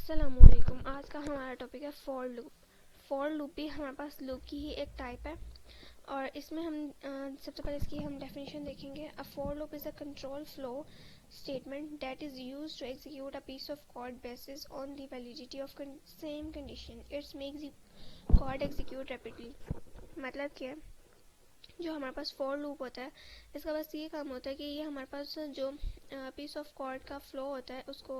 अस्सलामुअलैकुम। आज का हमारा टॉपिक है फॉर लूप। फॉर लूप भी हमारे पास लूप की ही एक टाइप है और इसमें हम सबसे पहले इसकी हम डेफिनेशन देखेंगे। A for loop is a control flow statement that is used to execute a piece of code basis on the validity of same condition. It makes the code execute rapidly. मतलब क्या है, जो हमारे पास for loop होता है इसका बस ये काम होता है कि ये हमारे पास जो पीस ऑफ कोड का फ्लो होता है उसको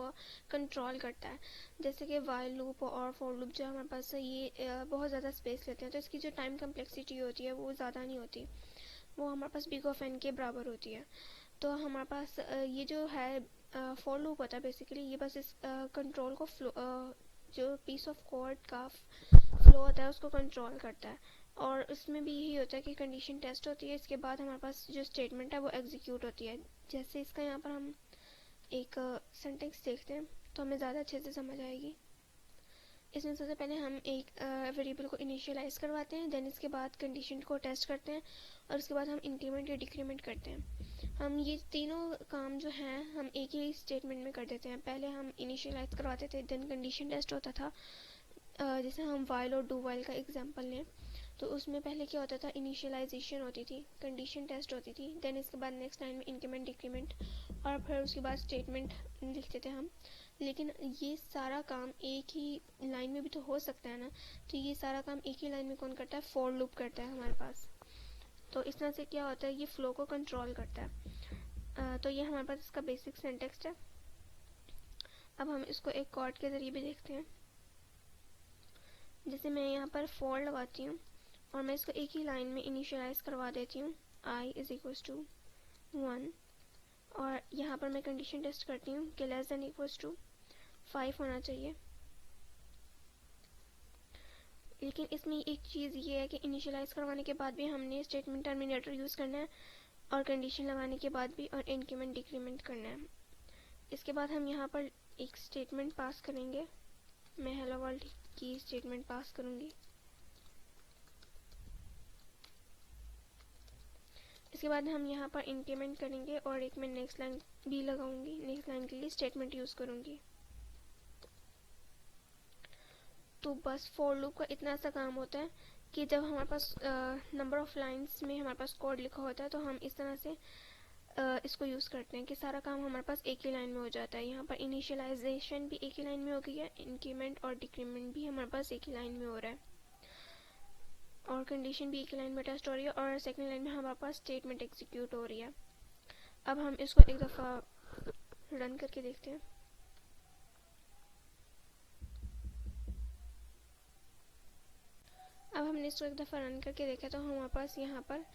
कंट्रोल करता है। जैसे कि वाइल लूप और फॉर लूप जो हमारे पास ये बहुत ज़्यादा स्पेस लेते हैं, तो इसकी जो टाइम कम्प्लेक्सिटी होती है वो ज़्यादा नहीं होती, वो हमारे पास बिग ऑफ एन के बराबर होती है। तो हमारे पास ये जो है फॉर लूप होता है बेसिकली ये बस इस कंट्रोल को फ्लो जो पीस ऑफ कोड का फ्लो होता है उसको कंट्रोल करता है। और उसमें भी यही होता है कि कंडीशन टेस्ट होती है, इसके बाद हमारे पास जो स्टेटमेंट है वो एग्जीक्यूट होती है। जैसे इसका यहाँ पर हम एक सेंटेंस देखते हैं तो हमें ज़्यादा अच्छे से समझ आएगी। इसमें सबसे पहले हम एक वेरिएबल को इनिशियलाइज करवाते हैं, देन इसके बाद कंडीशन को टेस्ट करते हैं और उसके बाद हम इंक्रीमेंट या डिक्रीमेंट करते हैं। हम ये तीनों काम जो हैं हम एक ही स्टेटमेंट में कर देते हैं। पहले हम इनिशियलाइज करवाते थे, देन कंडीशन टेस्ट होता था। जैसे हम वाइल और डू वाइल का एग्जांपल लें तो उसमें पहले क्या होता था, इनिशियलाइजेशन होती थी, कंडीशन टेस्ट होती थी, देन इसके बाद नेक्स्ट लाइन में इंक्रीमेंट डिक्रीमेंट और फिर उसके बाद स्टेटमेंट लिखते थे हम। लेकिन ये सारा काम एक ही लाइन में भी तो हो सकता है ना, तो ये सारा काम एक ही लाइन में कौन करता है, फॉर लूप करता है हमारे पास। तो इस तरह से क्या होता है, ये फ्लो को कंट्रोल करता है। तो ये हमारे पास इसका बेसिक सिंटैक्स है। अब हम इसको एक कोड के ज़रिए भी देखते हैं। जैसे मैं यहाँ पर फॉर लगाती हूँ और मैं इसको एक ही लाइन में इनिशियलाइज करवा देती हूँ, i इज इक्वल्स टू 1 और यहाँ पर मैं कंडीशन टेस्ट करती हूँ कि लेस देन इक्वल्स टू 5 होना चाहिए। लेकिन इसमें एक चीज़ ये है कि इनिशियलाइज करवाने के बाद भी हमने स्टेटमेंट टर्मिनेटर यूज़ करना है और कंडीशन लगाने के बाद भी, और इंक्रीमेंट डिक्रीमेंट करना है। इसके बाद हम यहाँ पर एक स्टेटमेंट पास करेंगे। मैं हेलो वर्ल्ड की स्टेटमेंट पास करूँगी। इसके बाद हम यहाँ पर इंक्रीमेंट करेंगे और एक मैं नेक्स्ट लाइन भी लगाऊंगी, नेक्स्ट लाइन के लिए स्टेटमेंट यूज़ करूँगी। तो बस फॉर लूप का इतना सा काम होता है कि जब हमारे पास नंबर ऑफ लाइंस में हमारे पास कोड लिखा होता है तो हम इस तरह से इसको यूज़ करते हैं कि सारा काम हमारे पास एक ही लाइन में हो जाता है। यहाँ पर इनिशियलाइजेशन भी एक ही लाइन में हो गई है, इंक्रीमेंट और डिक्रीमेंट भी हमारे पास एक ही लाइन में हो रहा है और कंडीशन भी एक ही लाइन में टेस्ट हो रही है और सेकंड लाइन में हमारे पास स्टेटमेंट एग्जीक्यूट हो रही है। अब हम इसको एक दफ़ा रन करके देखते हैं। अब हमने इसको एक दफ़ा रन करके देखा तो हमारे पास यहाँ पर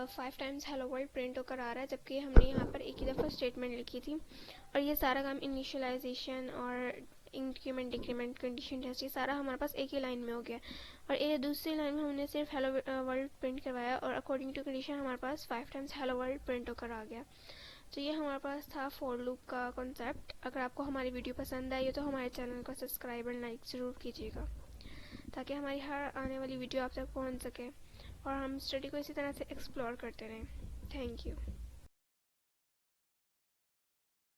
5 टाइम्स हेलो वर्ल्ड प्रिंट होकर आ रहा है, जबकि हमने यहाँ पर एक ही दफ़ा स्टेटमेंट लिखी थी और ये सारा काम इनिशियलाइजेशन और इंक्रीमेंट डिक्रीमेंट कंडीशन टेस्ट ये सारा हमारे पास एक ही लाइन में हो गया और ये दूसरी लाइन में हमने सिर्फ हेलो वर्ल्ड प्रिंट करवाया और अकॉर्डिंग टू कंडीशन हमारे पास 5 टाइम्स हेलो वर्ल्ड प्रिंट होकर आ गया। तो ये हमारे पास था फॉर लूप का कॉन्सेप्ट। अगर आपको हमारी वीडियो पसंद आई तो हमारे चैनल को सब्सक्राइब और लाइक ज़रूर कीजिएगा ताकि हमारी हर आने वाली वीडियो आप तक पहुंच सके और हम स्टडी को इसी तरह से एक्सप्लोर करते रहें। Thank you.